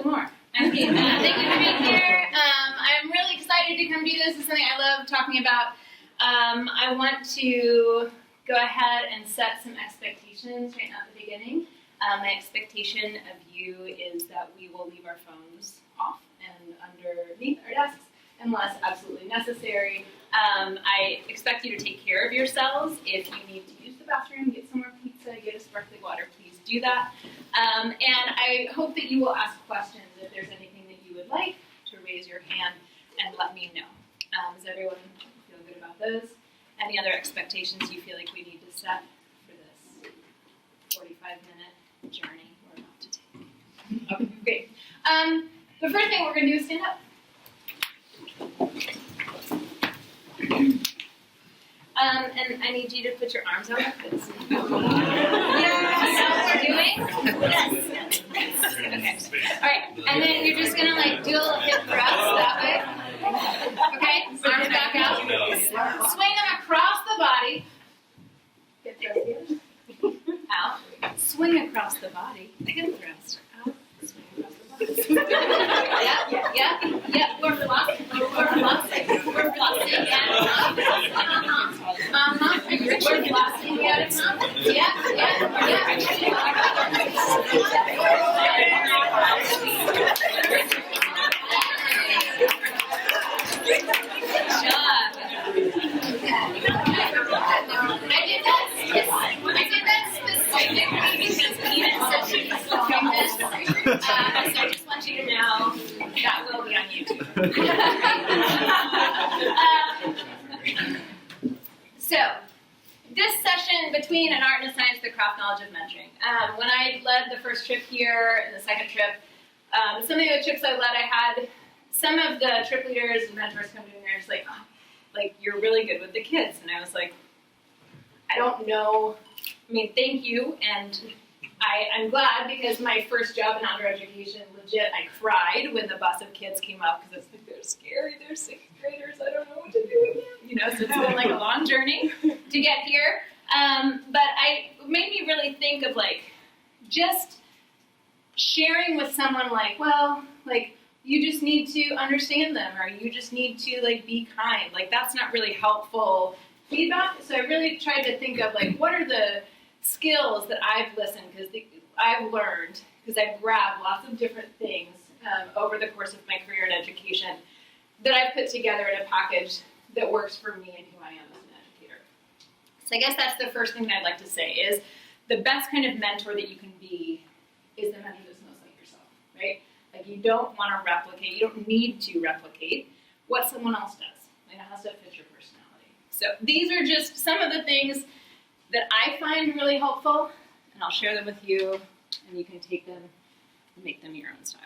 more. Okay, thank you for being here. I'm really excited to come do this. It's something I love talking about. I want to go ahead and set some expectations right now at the beginning. My expectation of you is that we will leave our phones off and underneath our desks unless absolutely necessary. I expect you to take care of yourselves. If you need to use the bathroom, get some more pizza, get a sparkling water, please do that. And I hope that you will ask questions if there's anything that you would like to raise your hand and let me know. Does everyone feel good about those? Any other expectations you feel like we need to set for this 45-minute journey we're about to take? Okay, great. The first thing we're going to do is stand up. And I need you to put your arms out like this. Yeah. Is that what we're doing? Yes. Okay. All right. And then you're just going to like do a little hip thrust that way. Okay. Arms back out. Swing them across the body. Hip thrust here. Out. Swing across the body. Hip thrust. Out. Swing across the body. Yeah. We're flossing. We're flossing. Yeah. We're flossing. I did that specifically because Eden said she was filming this. So I just want you to know that will be on YouTube. So, this session between an art and a science, the craft knowledge of mentoring. When I led the first trip here and the second trip, some of the trips I led, I had some of the trip leaders and mentors come to me and they're just like, oh, like, you're really good with the kids. And I was like, I don't know. I mean, thank you. And I'm glad because my first job in outdoor education, legit, I cried when the bus of kids came up because it's like, they're scary, they're sixth graders, I don't know what to do with them. You know, so it's been like a long journey to get here. But it made me really think of like, just sharing with someone like, well, like, you just need to understand them or you just need to like be kind. Like, that's not really helpful feedback. So I really tried to think of like, what are the skills that I've listened, because I've learned, because I've grabbed lots of different things over the course of my career in education that I've put together in a package that works for me and who I am as an educator. So I guess that's the first thing that I'd like to say is the best kind of mentor that you can be is the mentor that's most like yourself, right? Like, you don't want to replicate, you don't need to replicate what someone else does. Like, it has to fit your personality. So these are just some of the things that I find really helpful, and I'll share them with you, and you can take them and make them your own style.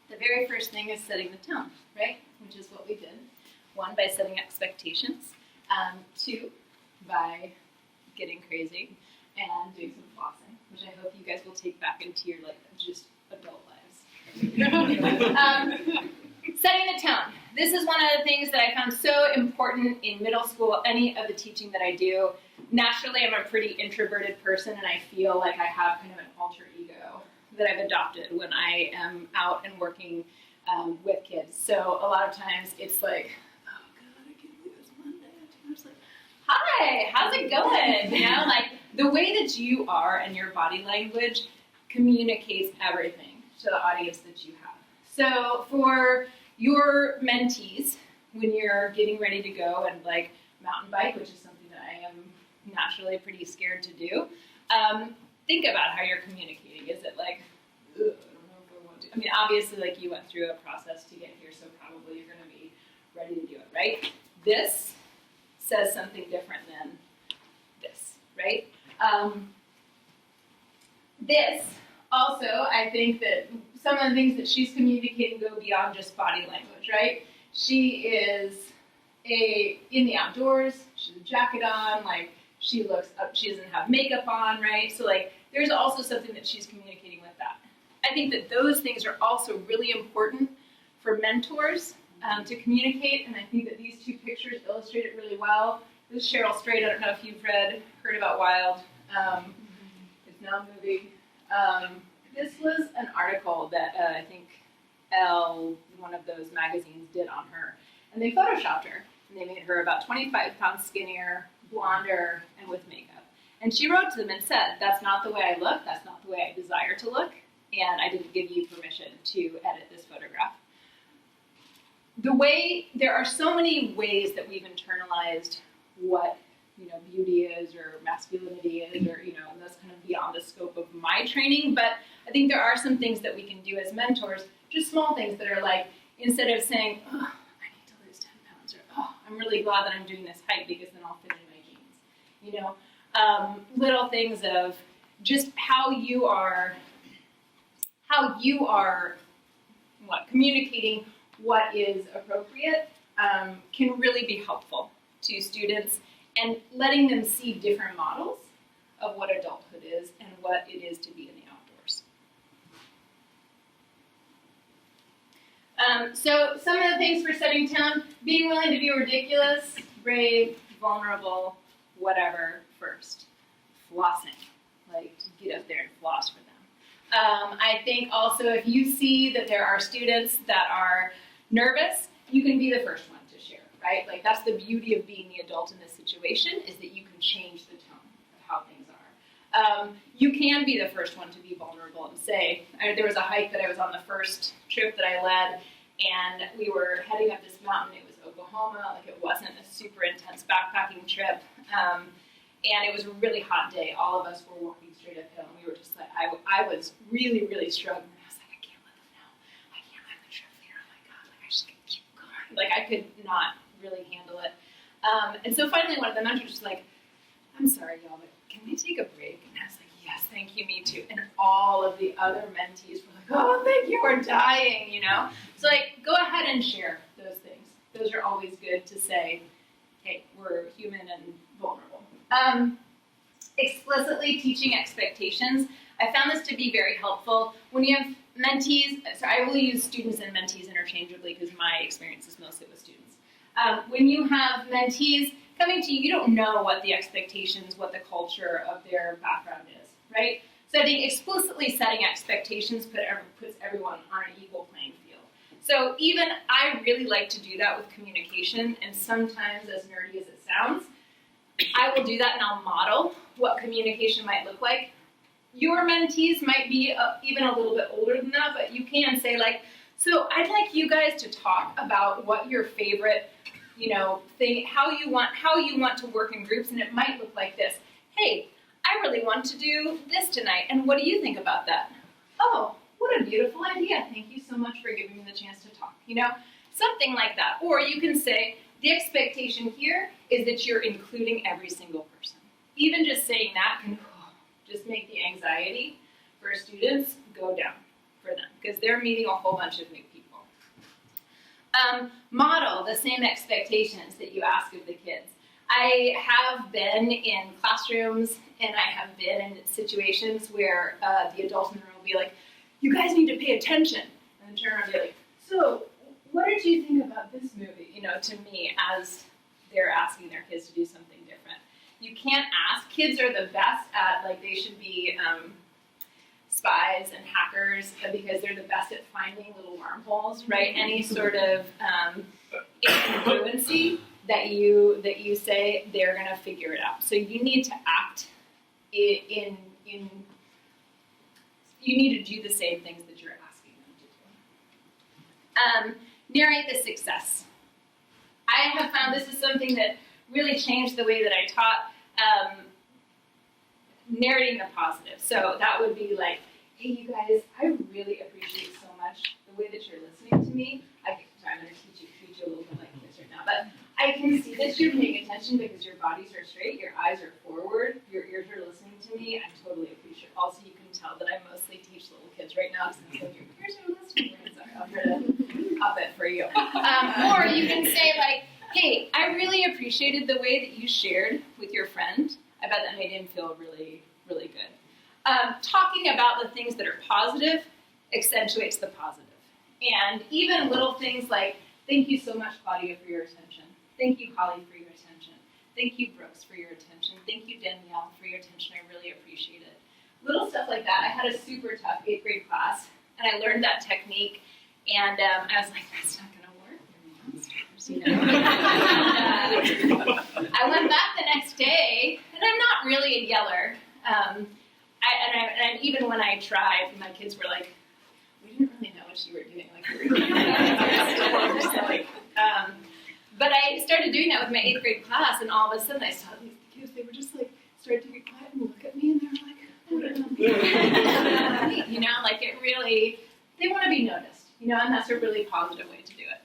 The very first thing is setting the tone, right? Which is what we did. 1, by setting expectations. 2, by getting crazy and doing some flossing, which I hope you guys will take back into your like just adult lives. Setting the tone. This is one of the things that I found so important in middle school, any of the teaching that I do. Naturally, I'm a pretty introverted person, and I feel like I have kind of an alter ego that I've adopted when I am out and working with kids. So a lot of times it's like, oh God, I can't believe it's Monday. I'm just like, hi, how's it going? You know, like the way that you are and your body language communicates everything to the audience that you have. So for your mentees, when you're getting ready to go and like mountain bike, which is something that I am naturally pretty scared to do, think about how you're communicating. Is it like, I don't know if I want to. I mean, obviously, like you went through a process to get here, so probably you're going to be ready to do it, right? This says something different than this, right? This also, I think that some of the things that she's communicating go beyond just body language, right? She is in the outdoors, she has a jacket on, like she looks up, she doesn't have makeup on, right? So like there's also something that she's communicating with that. I think that those things are also really important for mentors to communicate, and I think that these 2 pictures illustrate it really well. This is Cheryl Strait. I don't know if you've heard about Wild. It's now a movie. This was an article that I think Elle, one of those magazines, did on her. And they photoshopped her. And they made her about 25 pounds skinnier, blonder, and with makeup. And she wrote to them and said, that's not the way I look, that's not the way I desire to look, and I didn't give you permission to edit this photograph. There are so many ways that we've internalized what beauty is or masculinity is, or and that's kind of beyond the scope of my training, but I think there are some things that we can do as mentors, just small things that are like, instead of saying, oh, I need to lose 10 pounds, or oh, I'm really glad that I'm doing this hike because then I'll fit in my jeans. Little things of just how you are communicating what is appropriate can really be helpful to students, and letting them see different models of what adulthood is and what it is to be in the outdoors. So some of the things for setting tone: being willing to be ridiculous, brave, vulnerable, whatever first. Flossing, like get up there and floss for them. I think also if you see that there are students that are nervous, you can be the first one to share, right? Like that's the beauty of being the adult in this situation, is that you can change the tone of how things are. You can be the first one to be vulnerable and say, there was a hike that I was on the first trip that I led, and we were heading up this mountain. It was Oklahoma, like it wasn't a super intense backpacking trip. And it was a really hot day. All of us were walking straight uphill, and we were just like, I was really, really struggling. I was like, I can't let them know. I'm the trip leader. Oh my God, like I just gotta keep going. Like I could not really handle it. And so finally one of the mentors was like, I'm sorry, y'all, but can we take a break? And I was like, yes, thank you, me too. And all of the other mentees were like, oh, thank you, we're dying, So like, go ahead and share those things. Those are always good to say, hey, we're human and vulnerable. Explicitly teaching expectations. I found this to be very helpful. When you have mentees, so I will use students and mentees interchangeably because my experience is mostly with students. When you have mentees coming to you, you don't know what the expectations, what the culture of their background is, right? So I think explicitly setting expectations puts everyone on an equal playing field. So even I really like to do that with communication, and sometimes, as nerdy as it sounds, I will do that and I'll model what communication might look like. Your mentees might be even a little bit older than that, but you can say like, so I'd like you guys to talk about what your favorite, thing, how you want to work in groups, and it might look like this. Hey, I really want to do this tonight, and what do you think about that? Oh, what a beautiful idea. Thank you so much for giving me the chance to talk, something like that. Or you can say, the expectation here is that you're including every single person. Even just saying that can just make the anxiety for students go down for them, because they're meeting a whole bunch of new people. Model the same expectations that you ask of the kids. I have been in classrooms and I have been in situations where the adult in the room will be like, you guys need to pay attention. And then turn around and be like, so what did you think about this movie? To me, as they're asking their kids to do something different. You can't ask. Kids are the best at, they should be spies and hackers because they're the best at finding little wormholes, right? Any sort of incongruency that you say, they're going to figure it out. So you need to act you need to do the same things that you're asking them to do. Narrate the success. I have found this is something that really changed the way that I taught, narrating the positive. So that would be like, hey, you guys, I really appreciate so much the way that you're listening to me. I'm going to treat you a little bit like this right now, but I can see that you're paying attention because your bodies are straight, your eyes are forward, your ears are listening to me. I totally appreciate it. Also, you can tell that I mostly teach little kids right now because your ears are listening. Sorry, I'll try to up it for you. Or you can say like, hey, I really appreciated the way that you shared with your friend. I bet that made him feel really, really good. Talking about the things that are positive accentuates the positive. And even little things like, thank you so much, Claudia, for your attention. Thank you, Holly, for your attention. Thank you, Brooks, for your attention. Thank you, Danielle, for your attention. I really appreciate it. little stuff like that. I had a super tough 8th grade class, and I learned that technique, and I was like, that's not going to work. They're monsters, you know. And, I went back the next day, and I'm not really a yeller. And even when I tried, my kids were like, we didn't really know what you were doing. Like, we were doing that. But I started doing that with my 8th grade class, and all of a sudden I saw these kids, they were just like, started to get quiet and look at me, and they were like, what are you? You know, like it really, they want to be noticed, you know, and that's a really positive way to do it.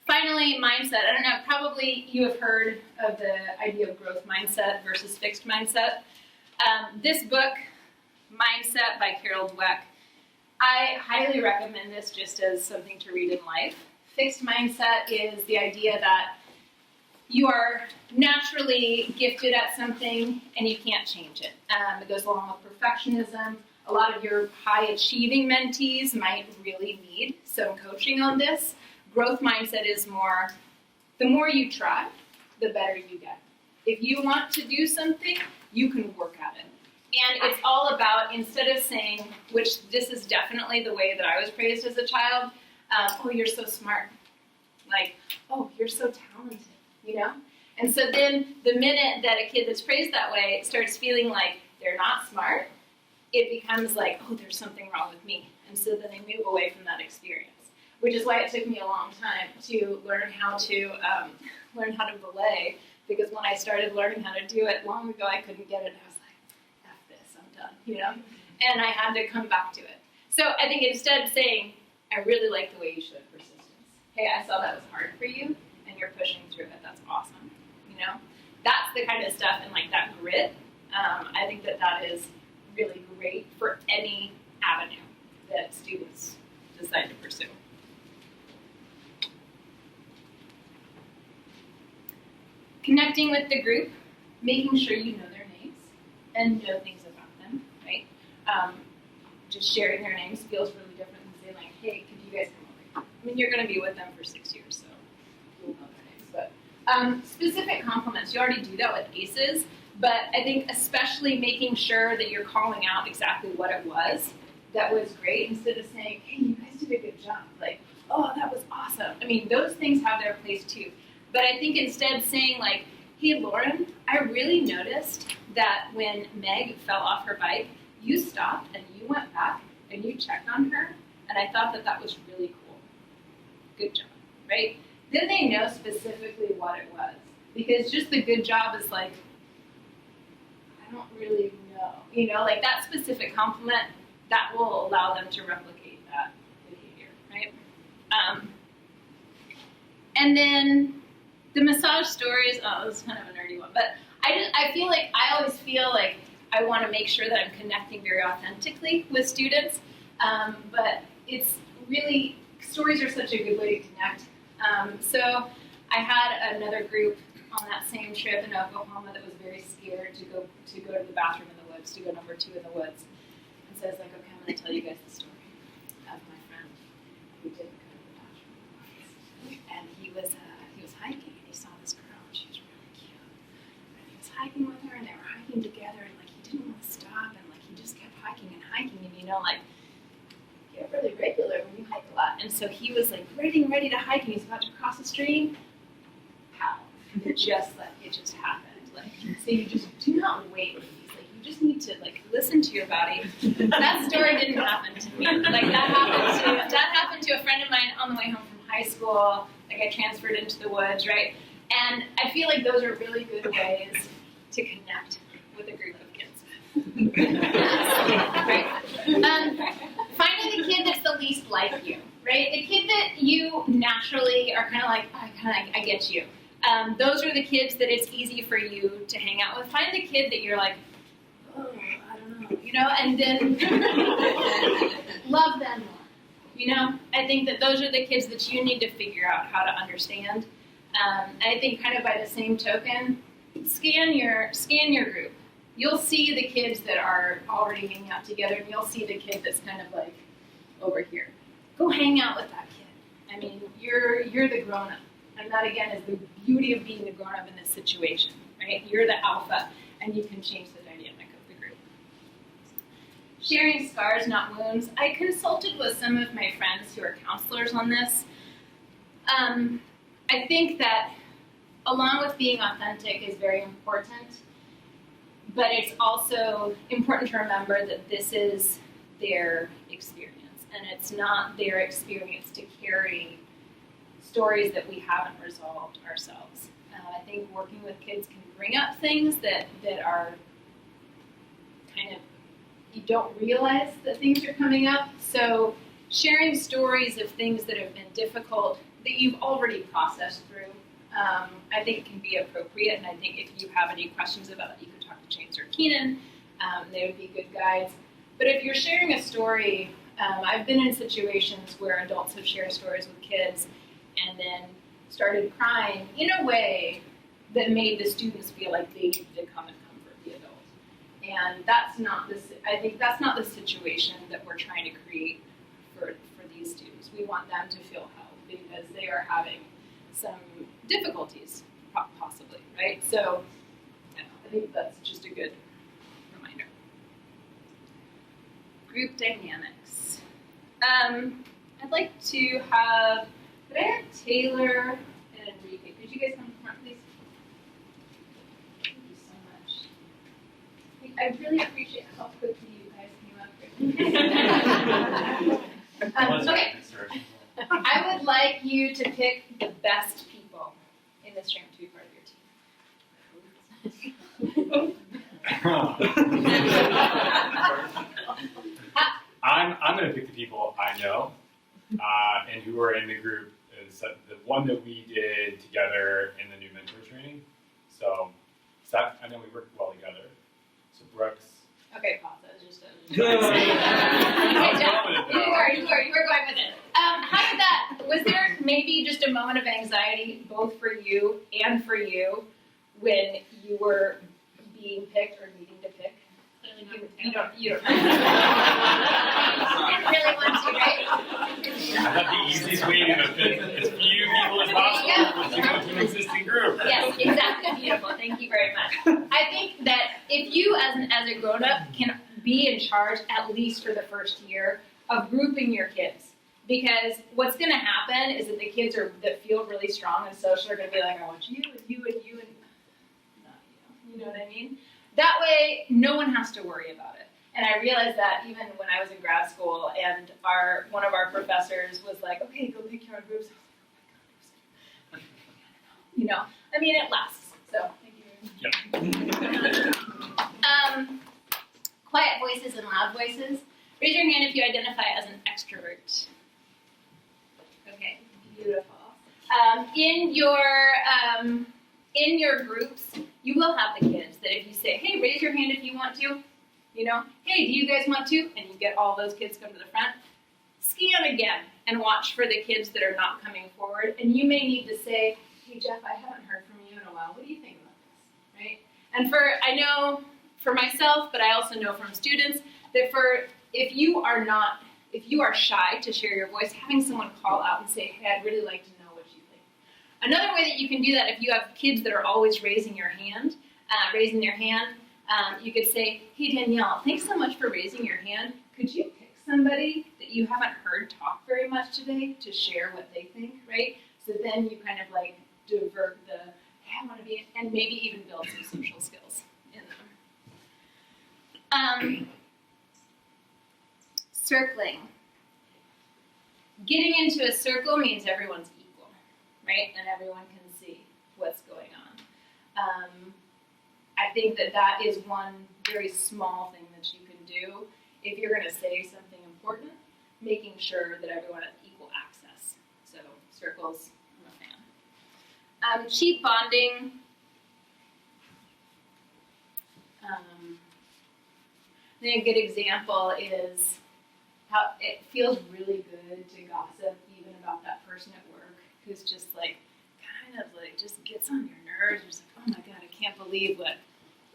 Finally, mindset. I don't know, probably you have heard of the idea of growth mindset versus fixed mindset. This book, Mindset by Carol Dweck, I highly recommend this just as something to read in life. Fixed mindset is the idea that you are naturally gifted at something and you can't change it. It goes along with perfectionism. A lot of your high-achieving mentees might really need some coaching on this. Growth mindset is more, the more you try, the better you get. If you want to do something, you can work at it. And it's all about, instead of saying, which this is definitely the way that I was praised as a child, oh, you're so smart. Like, oh, you're so talented, you know? And so then the minute that a kid that's praised that way starts feeling like they're not smart, it becomes like, oh, there's something wrong with me. And so then they move away from that experience, which is why it took me a long time to learn how to belay, because when I started learning how to do it long ago, I couldn't get it. I was like, F this, I'm done, you know? And I had to come back to it. So I think instead of saying, I really like the way you showed persistence. Hey, I saw that was hard for you, and you're pushing through it. That's awesome, you know? That's the kind of stuff, and like that grit, I think that is really great for any avenue that students decide to pursue. Connecting with the group, making sure you know their names and know things about them, right? Just sharing their names feels really different than saying like, hey, could you guys come over? I mean, you're going to be with them for 6 years, so you'll know their names. But specific compliments, you already do that with ACEs, but I think especially making sure that you're calling out exactly what it was that was great, instead of saying, hey, you guys did a good job. Like, oh, that was awesome. I mean, those things have their place too. But I think instead saying like, hey, Lauren, I really noticed that when Meg fell off her bike, you stopped and you went back and you checked on her, and I thought that was really cool. Good job, right? Then they know specifically what it was. Because just the good job is like, I don't really know. You know, like that specific compliment, that will allow them to replicate that behavior, right? And then the massage stories, oh, this is kind of a nerdy one, but I always feel like I want to make sure that I'm connecting very authentically with students, but it's really, stories are such a good way to connect. So I had another group on that same trip in Oklahoma that was very scared to go to the bathroom in the woods, to go number 2 in the woods. And so I was like, okay, I'm going to tell you guys the story of my friend who didn't go to the bathroom. And he was hiking, and he saw this girl, and she was really cute. And he was hiking with her, and they were hiking together, and like he didn't want to stop, and like he just kept hiking, and you know, like you get really regular when you hike a lot. And so he was like getting ready to hike, and he's about to cross the stream. Pow! It just happened. Like, so you just do not wait. Like, you just need to like listen to your body. That story didn't happen to me. Like that happened to a friend of mine on the way home from high school. Like I transferred into the woods, right? And I feel like those are really good ways to connect with a group of kids. Right? Finding the kid that's the least like you, right? The kid that you naturally are kind of like, oh, I get you. Those are the kids that it's easy for you to hang out with. Find the kid that you're like, oh, I don't know, you know, and then love them more. You know, I think that those are the kids that you need to figure out how to understand. I think kind of by the same token, scan your group. You'll see the kids that are already hanging out together, and you'll see the kid that's kind of like over here. Go hang out with that kid. I mean, you're the grown-up. And that, again, is the beauty of being the grown-up in this situation, right? You're the alpha, and you can change the dynamic of the group. sharing scars, not wounds. I consulted with some of my friends who are counselors on this. I think that along with being authentic is very important, but it's also important to remember that this is their experience, and it's not their experience to carry stories that we haven't resolved ourselves. I think working with kids can bring up things that are kind of, you don't realize that things are coming up. So sharing stories of things that have been difficult that you've already processed through, I think can be appropriate. And I think if you have any questions about it, you can talk to James or Keenan. They would be good guides. But if you're sharing a story, I've been in situations where adults have shared stories with kids and then started crying in a way that made the students feel like they needed to come and comfort the adult. And that's not this. I think that's not the situation that we're trying to create for these students. We want them to feel held because they are having some difficulties, possibly, right? So yeah, I think that's just a good reminder. Group dynamics. I'd like to have, could I have Taylor and Enrique? Could you guys come to the front, please? Thank you so much. I really appreciate how quickly you guys came up. Okay. I would like you to pick the best people in this room to be part of your team. I'm going to pick the people I know and who are in the group. Is the one that we did together in the new mentor training. So I know we worked well together. So Brooks. Okay, pause. That was just a... You were going with it. How did that, was there maybe just a moment of anxiety, both for you and for you, when you were being picked or needing to pick? You don't didn't really want to, right? I thought the easiest way to fit as few people as possible was to go to an existing group. Yes, exactly. Beautiful. Thank you very much. I think that if you, as a grown-up, can be in charge, at least for the first year, of grouping your kids. Because what's going to happen is that the kids that feel really strong and social are going to be like, I want you and you and you and not you. You know what I mean? That way, no one has to worry about it. And I realized that even when I was in grad school, and one of our professors was like, "Okay, go pick your own groups." I was like, "Oh my God, I mean, it lasts." So, thank you. Yeah. Quiet voices and loud voices. Raise your hand if you identify as an extrovert. Okay, beautiful. In your groups, you will have the kids that if you say, "Hey, raise your hand if you want to," "Hey, do you guys want to?" and you get all those kids come to the front, scan again and watch for the kids that are not coming forward. And you may need to say, "Hey, Jeff, I haven't heard from you in a while. What do you think about this?" Right? And I know for myself, but I also know from students that if you are shy to share your voice, having someone call out and say, "Hey, I'd really like to know what you think." Another way that you can do that, if you have kids that are always raising their hand, you could say, "Hey, Danielle, thanks so much for raising your hand. Could you pick somebody that you haven't heard talk very much today to share what they think," right? So then you kind of like divert the, "Hey, I want to be," and maybe even build some social skills in them. Circling. Getting into a circle means everyone's equal, right? And everyone can see what's going on. I think that is one very small thing that you can do if you're going to say something important, making sure that everyone has equal access. So circles, I'm a fan. Sheep bonding. I think a good example is how it feels really good to gossip even about that person at work who's just like, kind of like, just gets on your nerves. You're just like, "Oh my God, I can't believe what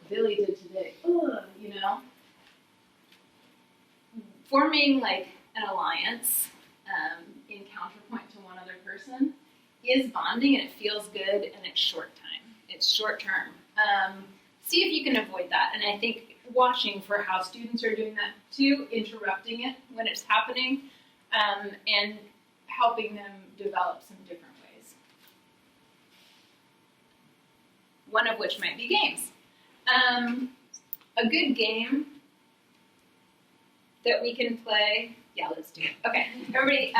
Billy did today." Ugh, Forming like an alliance in counterpoint to one other person is bonding, and it feels good, and it's short time. It's short term. See if you can avoid that. And I think watching for how students are doing that too, interrupting it when it's happening, and helping them develop some different ways. One of which might be games. A good game that we can play. Yeah, let's do it. Okay, everybody,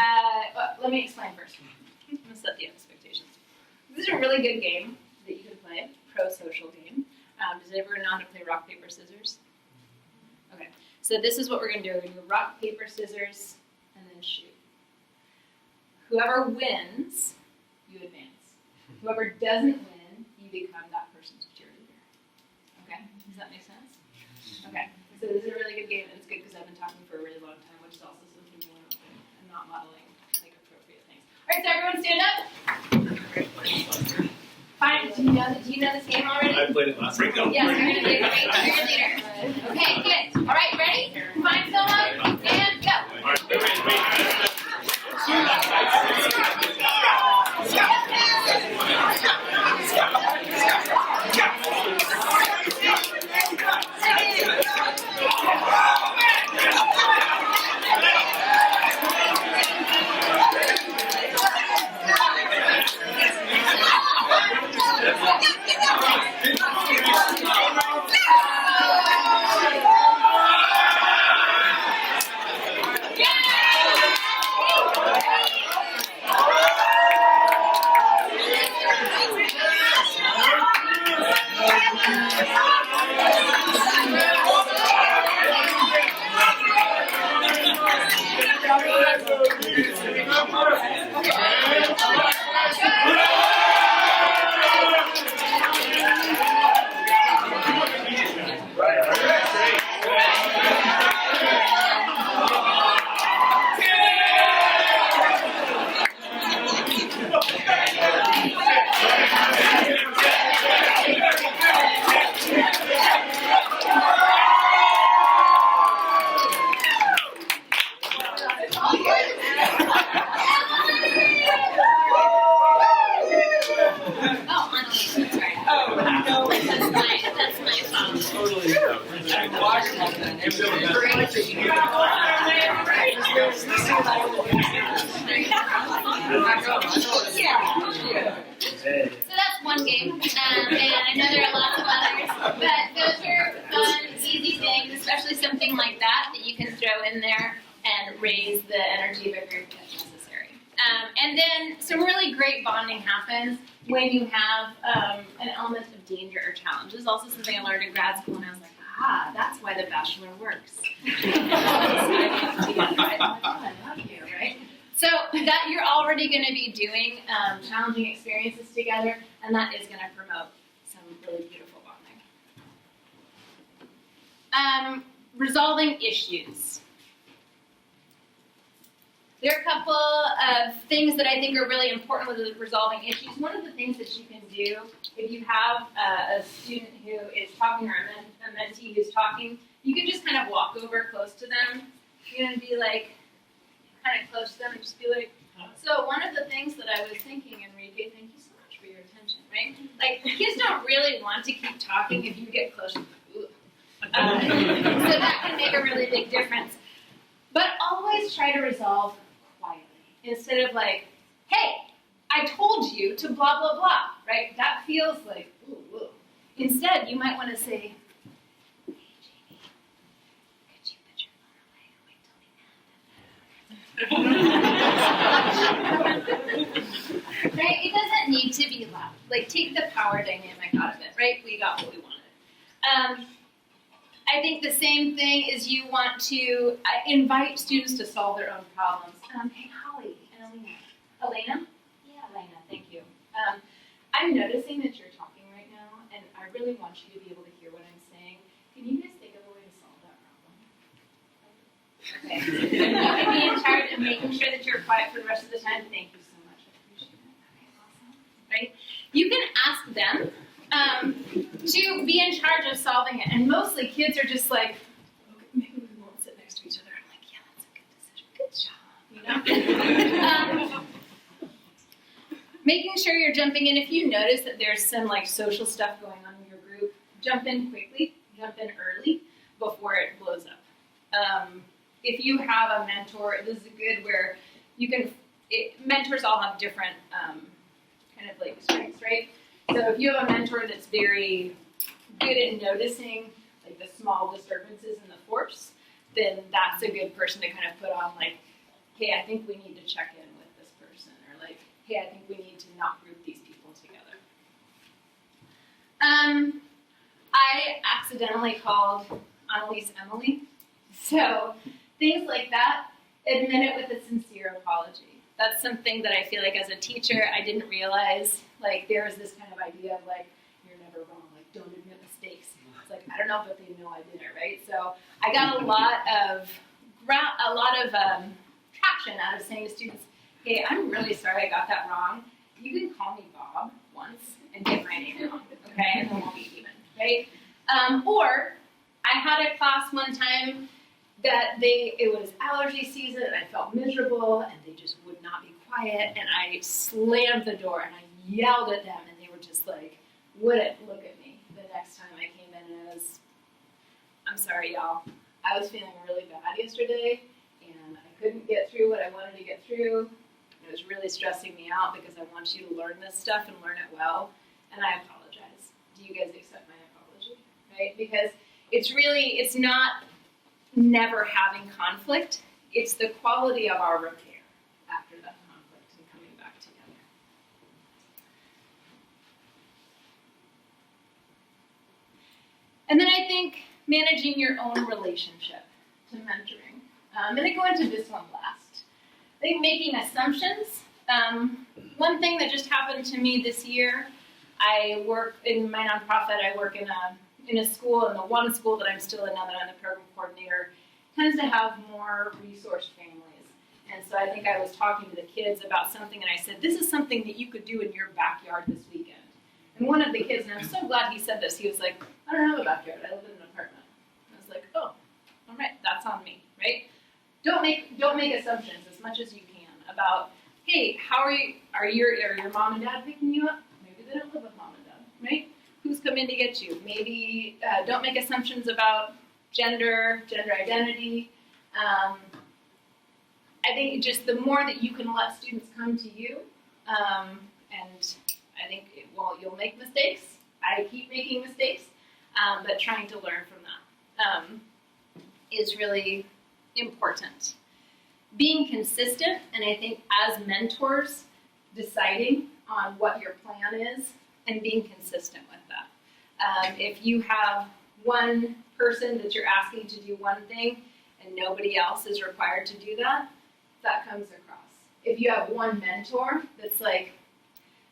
let me explain first. I'm gonna set the expectations. This is a really good game that you can play, pro-social game. Does everyone know how to play rock, paper, scissors? Okay, so this is what we're gonna do. We're gonna do rock, paper, scissors, and then shoot. Whoever wins, you advance. Whoever doesn't win, you become that person's cheerleader. Okay, does that make sense? Okay, so this is a really good game, and it's good because I've been talking for a really long time, which is also something you want to do, and not modeling like appropriate things. All right, so everyone stand up. Fine. Do you know this game already? I played it last week. Yes, you're gonna be a great cheerleader. Okay, good. All right, ready? Find someone and go. All right, wait. So that's one game, and I know there are lots of others, but those are fun, easy things, especially something like that you can throw in there and raise the energy of a group if necessary. And then some really great bonding happens when you have an element of danger or challenge. This is also something I learned in grad school, and I was like, aha, that's why the Bachelor works. I love you, right? So that you're already going to be doing challenging experiences together, and that is going to promote some really beautiful bonding. Resolving issues. There are a couple of things that I think are really important with resolving issues. One of the things that you can do if you have a student who is talking or a mentee who's talking, you can just kind of walk over close to them, and be like, kind of close to them and just be like, so one of the things that I was thinking, Enrique, thank you so much for your attention, right? Like, kids don't really want to keep talking if you get close to them. So that can make a really big difference. But always try to resolve quietly. Instead of like, hey, I told you to blah, blah, blah, right? That feels like, ooh, ooh. Instead, you might want to say, hey, Jamie, could you put your phone away? Right? It doesn't need to be loud. Like, take the power dynamic out of it, right? We got what we wanted. I think the same thing is you want to invite students to solve their own problems. Hey, Holly and Elena. Elena? Yeah, Elena, thank you. I'm noticing that you're talking right now, and I really want you to be able to hear what I'm saying. Can you guys think of a way to solve that problem? Okay. You can be in charge of making sure that you're quiet for the rest of the time. Thank you so much. I appreciate it. Okay, awesome. Right? You can ask them to be in charge of solving it. And mostly kids are just like, okay, maybe we won't sit next to each other. I'm like, yeah, that's a good decision. Good job. You know? Making sure you're jumping in. If you notice that there's some like social stuff going on in your group, jump in quickly, jump in early. before it blows up. If you have a mentor, this is good where you can, mentors all have different kind of like strengths, right? So if you have a mentor that's very good at noticing like the small disturbances in the force, then that's a good person to kind of put on like, hey, I think we need to check in with this person, or like, hey, I think we need to not group these people together. I accidentally called Annalise Emily. So things like that, admit it with a sincere apology. That's something that I feel like as a teacher, I didn't realize, like there was this kind of idea of like, you're never wrong, like don't admit mistakes. It's like, I don't know, but they know I did it, right? So I got a lot of traction out of saying to students, hey, I'm really sorry I got that wrong. You can call me Bob once and get my name wrong, okay? And then we'll be even, right? Or I had a class one time that it was allergy season and I felt miserable and they just would not be quiet and I slammed the door and I yelled at them and they were just like, wouldn't look at me. The next time I came in and I'm sorry y'all, I was feeling really bad yesterday and I couldn't get through what I wanted to get through. It was really stressing me out because I want you to learn this stuff and learn it well, and I apologize. Do you guys accept my apology? Right? Because it's not never having conflict, it's the quality of our repair after that conflict and coming back together. And then I think managing your own relationship to mentoring. I'm going to go into this one last. I think making assumptions. One thing that just happened to me this year, I work in my nonprofit, I work in a school, and the one school that I'm still in now that I'm the program coordinator tends to have more resource families. And so I think I was talking to the kids about something, and I said, this is something that you could do in your backyard this weekend. And one of the kids, and I'm so glad he said this, he was like, I don't have a backyard, I live in an apartment. And I was like, oh, all right, that's on me, right? Don't make assumptions as much as you can about, hey, are your mom and dad picking you up? Maybe they don't live with mom and dad, right? Who's coming to get you? Maybe don't make assumptions about gender identity. I think just the more that you can let students come to you, and I think you'll make mistakes. I keep making mistakes, but trying to learn from that is really important. Being consistent, and I think as mentors, deciding on what your plan is and being consistent with that. If you have one person that you're asking to do one thing and nobody else is required to do that, that comes across. If you have one mentor that's like,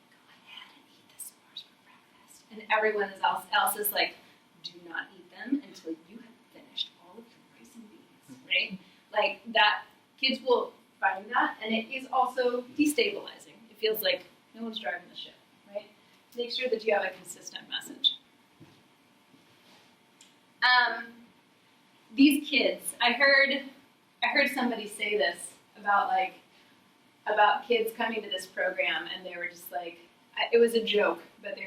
go ahead and eat the s'mores for breakfast, and everyone else is like, do not eat them until you have finished all of your rice and beans, right? Like that, kids will find that, and it is also destabilizing. It feels like no one's driving the ship, right? Make sure that you have a consistent message. These kids, I heard somebody say this about kids coming to this program, and they were just like, it was a joke, but they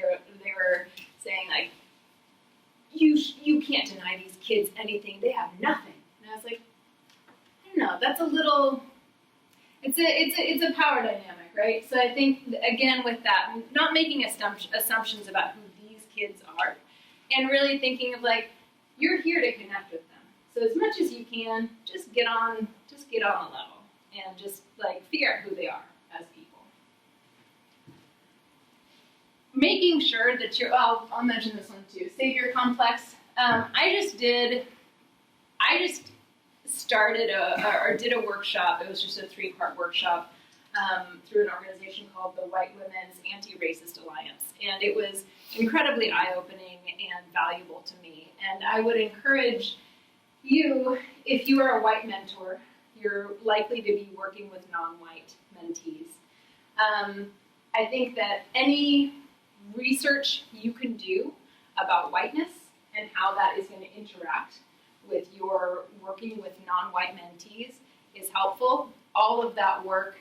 were saying like, you can't deny these kids anything, they have nothing. And I was like, I don't know, that's a little, it's a power dynamic, right? So I think, again, with that, not making assumptions about who these kids are, and really thinking of like, you're here to connect with them. So as much as you can, just get on a level, and just like figure out who they are as people. Making sure that I'll mention this one too, Savior Complex. I just started did a workshop. It was just a 3-part workshop through an organization called the White Women's Anti-Racist Alliance. And it was incredibly eye-opening and valuable to me. And I would encourage you, if you are a white mentor, you're likely to be working with non-white mentees. I think that any research you can do about whiteness and how that is going to interact with your working with non-white mentees is helpful. All of that work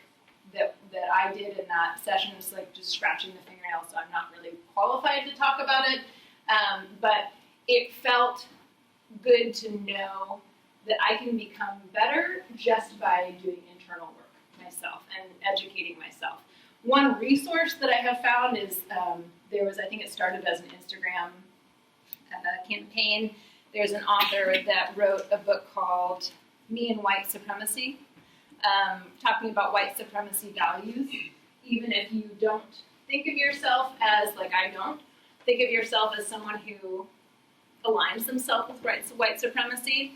that I did in that session was like just scratching the fingernails, so I'm not really qualified to talk about it, but it felt good to know that I can become better just by doing internal work myself and educating myself. One resource that I have found is I think it started as an Instagram campaign. There's an author that wrote a book called Me and White Supremacy, talking about white supremacy values. Even if you don't think of yourself as, like I don't, think of yourself as someone who aligns themselves with white supremacy.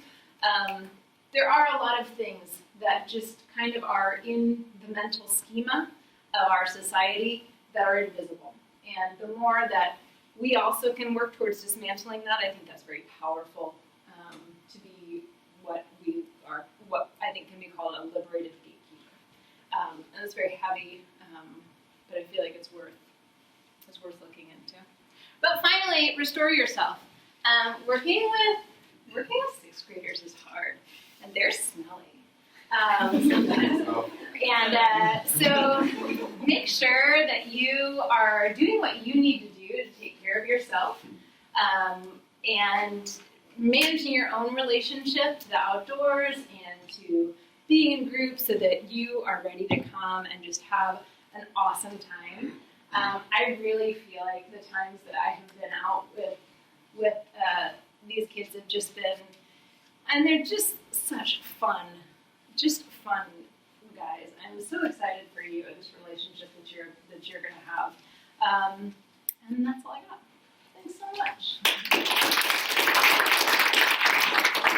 There are a lot of things that just kind of are in the mental schema of our society that are invisible. And the more that we also can work towards dismantling that, I think that's very powerful to be what I think can be called a liberated gatekeeper. And it's very heavy, but I feel like it's worth looking into. But finally, restore yourself. Working with sixth graders is hard, and they're smelly sometimes. And so make sure that you are doing what you need to do to take care of yourself, and managing your own relationship to the outdoors and to being in groups so that you are ready to come and just have an awesome time. I really feel like the times that I have been out with these kids have just been, and they're just such fun guys. I'm so excited for you and this relationship that you're gonna have. And that's all I got. Thanks so much.